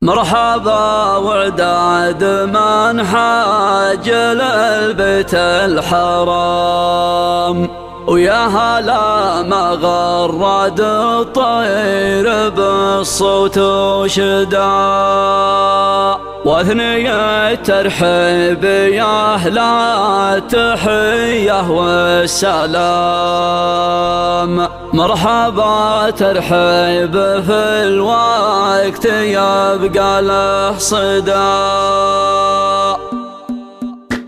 مرحبا وعداد من حاج للبيت الحرام، ويا هلا ما غرد الطير بالصوت وشداء، واثنية الترحيب يا أهل التحية والسلام. مرحبا ترحيب في الوقت يبقى له صدى،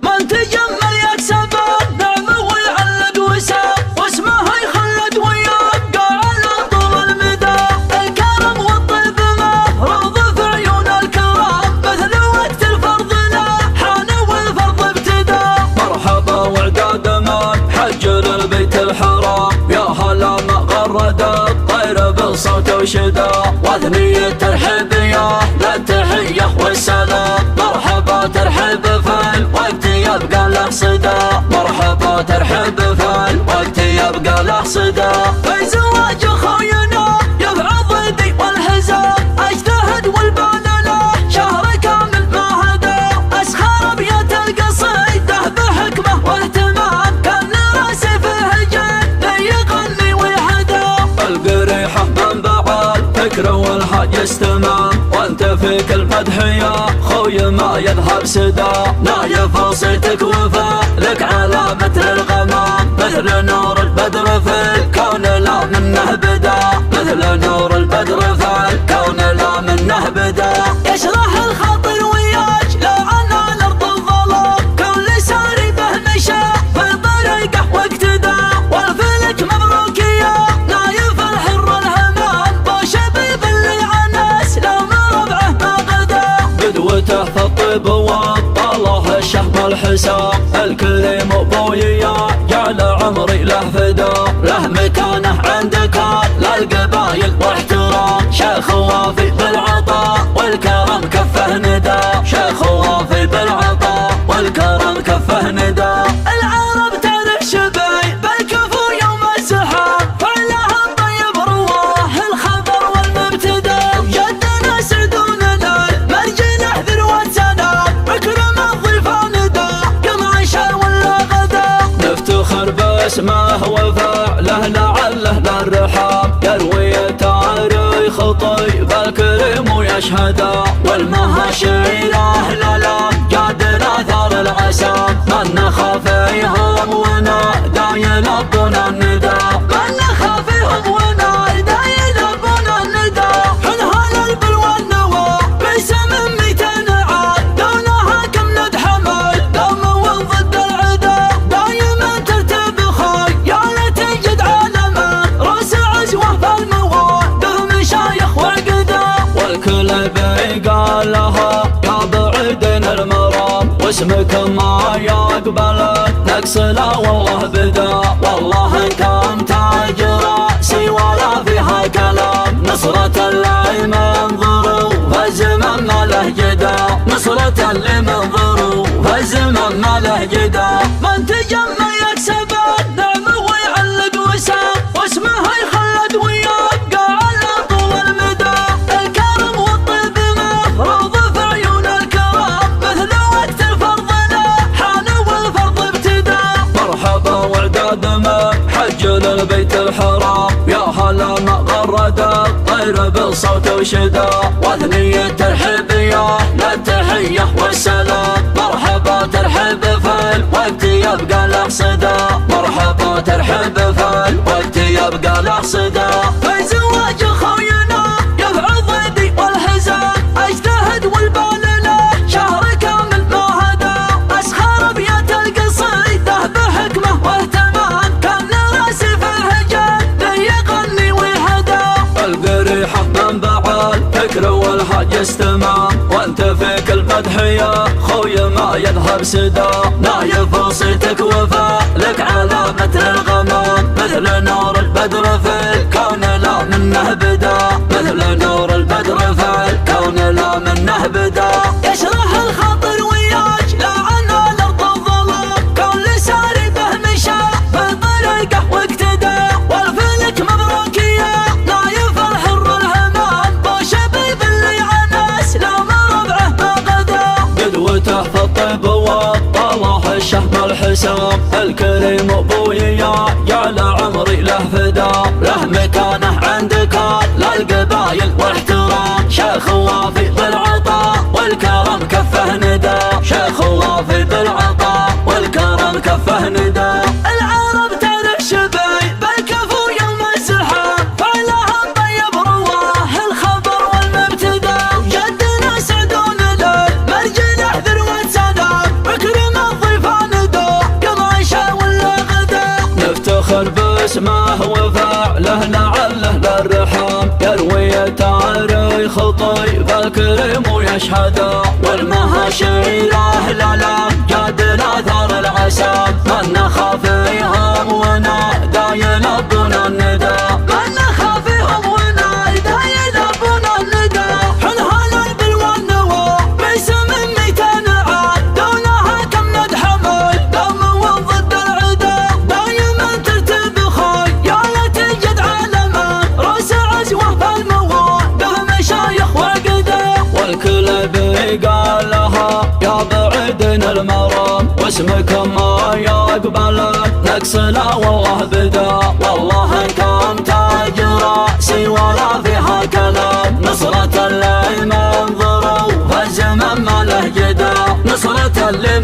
من تجمل يكسب النعم ويعلق وسام، واسمه يخلد ويبقى على طول المدى. الكرم والطيب مفروض في عيون الكرام، مثل وقت الفرض لا حان والفرض ابتدى. مرحبا وعداد من حج للبيت الحرام، يا هلا ما غرد الطير بالصوت وشدى، واثنية ترحيب يا للتحية والسلام. مرحبا ترحيب في الوقت يبقى له صدى، مرحبا ترحيب في الوقت يبقى له صدى. في زواج خوينا يبعض ضيدي والحزام، اجتهد والبال له شهر كامل ما هدى. اسخر ابيات القصيده بحكمه واهتمام، كان راسي فيه جد يغني ويحدى. القريحه من بعد فكره والحاج استمام، وانت فيك المدح يا خوي ما يذهب سدى. نايف صيتك وفعلك على مثل الغمام، مثل نور البدر في الكون لا منه بدا، مثل نور البدر في الكون لا منه بدا. يشرح الخاطر ويجلى عنا الارض الظلام، كل ساري به مشى في طريقه واقتدى. والفلك مبروك يا نايف الحر الهمام، وشبيب اللي عناس لو ما ربعه ما غدا. قدوته في الطيب والطله الشهم الحسام، الكريم ابوي يا جعل عمري له فدا. له مكانه عندك للقبايل واحترام، شيخ وافي بالعطاء والكرم كفه ندى، شيخ وافي بالعطاء والكرم كفه ندى. العرب تعرف شبي بالكفو يوم السحاب، فعلها الطيب رواه الخبر والمبتدى. جدنا سعدوننا المرجله ذروه سلام، اكرم الضيفان دا قم عشاء ولا غدا. نفتخر باسمه وفعله لعله للرحام، يروي تاريخ طيب الكريم ويشهده. والمهاشي له للامجاد الاثار العسام، من نخافيهم ونادى يلبون الندى، من نخافيهم ونادى يلبون الندى. حنها للبلوى النوى بسم 200 عام، دونها كم ندحمل دوم ضد العدا. دايما ترتب خيالة تجد عالما، راس عزوه فالمواده مشايخ وعقدا. والكل بيقال لها يا بعيدين المرام، واسمك ما يقبل نقص لا والله بدا. والله ان كان تاج راسي ولا فيها كلام، نصرة اللي منظروا فالزمن ما له جدا، نصرة اللي منظروا فالزمن ما له جدا. من تجمع يكسب النعم ويعلق وسام، واسمه يخلد ويبقى على طول المدى. الكرم والطيب مفروض في عيون الكرام، مثل وقت الفرض لا حان والفرض ابتدى. مرحبا وعداد من حج للبيت الحرام، يا هلا ما غرد الطير بالصوت وشدى، واثنية ترحيب يا للتحية والسلام. مرحبا ترحيب في الوقت يبقى له صدى، مرحبا ترحيب في الوقت يبقى له صدى. في زواج خوينا يبعض ضيدي والحزام، اجتهد والبال له شهر كامل ما هدى. اسخر ابيات القصيده بحكمه واهتمام، كان راسي فيه جد يغني ويحدى. القريحه من بعد فكره والحاج استمام، وانت فيك المدح يا خوي ما يذهب سدى. نايف صيتك وفعلك على مثل الغمام، مثل نور البدر في الكون لا منه بدا، مثل نور البدر في الكون لا منه بدا. يشرح الخاطر ويجلى عنا الارض الظلام، كل ساري به مشى في طريقه واقتدى. والفلك مبروك يا نايف الحر الهمام، وشبيب اللي عناس لا العسام الكريم ابويا يا لعمري له فدا، له مكانه عندك للقبايل واحترام، شيخ وافي بالعطاء والكرم كفه ندى، شيخ وافي بالعطاء والكرم كفه ندى. العرب تعرف شبي بالكفو يوم الزحام، فعلها الطيب رواه الخبر والمبتدا، جدنا سعدون للمرجله ذروه سلام، وكرم الضيفان ذو قماشة ولا غدا، نفتخر باسمه وفعله لعله للرحام، يروي تاريخ طيب الكريم ويشهده، والمهاشيره للامجاد الاثار العسام، من نخافيهم ونادى يلبون الندى، من نخافيهم ونادى يلبون الندى، حنهال البلوى النوى باسم 200 عام، دونها كم ندحمل دوم وضد العدا، دايما ترتب خيالة الجد عالما، راس عزوه بالمواده مشايخ وقدا، والكل بيقال لها يا بعيدن المرام، واسمك ما يقبل نقص لا والله بدا، والله كم تاج راسي ولا فيها كلام، نصرة اللي منظروا فالزمن ما له جدا، نصرة اللي